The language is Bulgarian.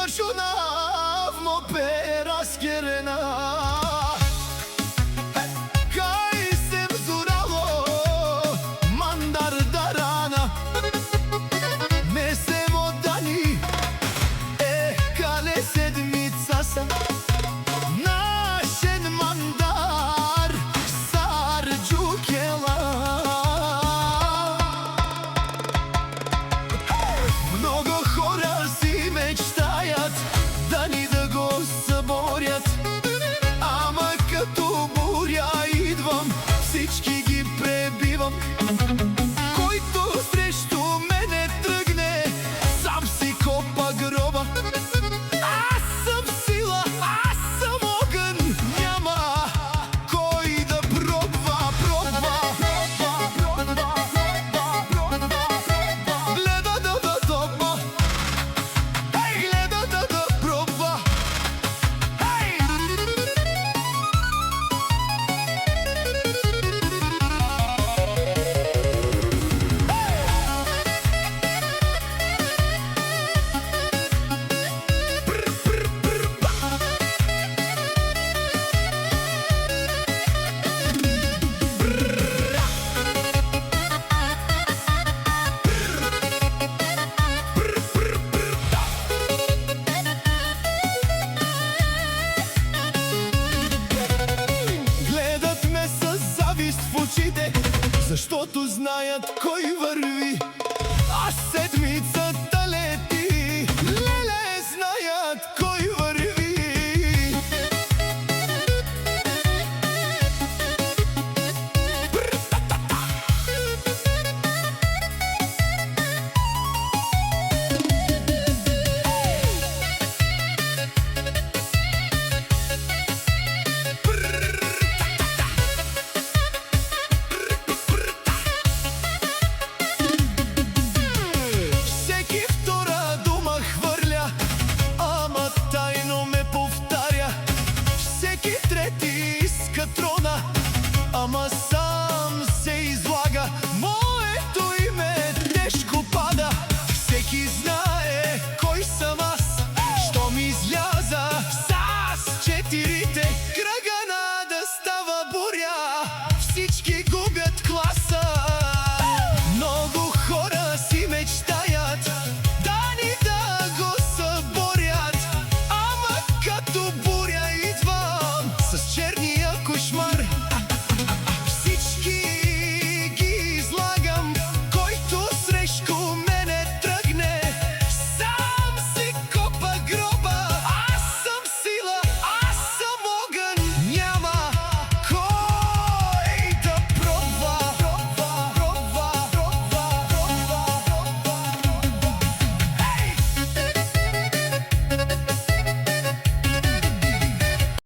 računavamo peraskerena. Kaj sem zuralo mandar darana, ne semo dani, kale sedmica sam. Našen mandar sarđukela. Много хора си мечтаят да ни да го съборят, ама като буря идвам, всички ги пребивам. Който срещу мене тръгне, сам си копа гроба. Аз съм сила, аз съм огън, няма кой да пробва. Гледа да топа, гледа да пробва. Гледат ме със завист в очите, защото знаят кой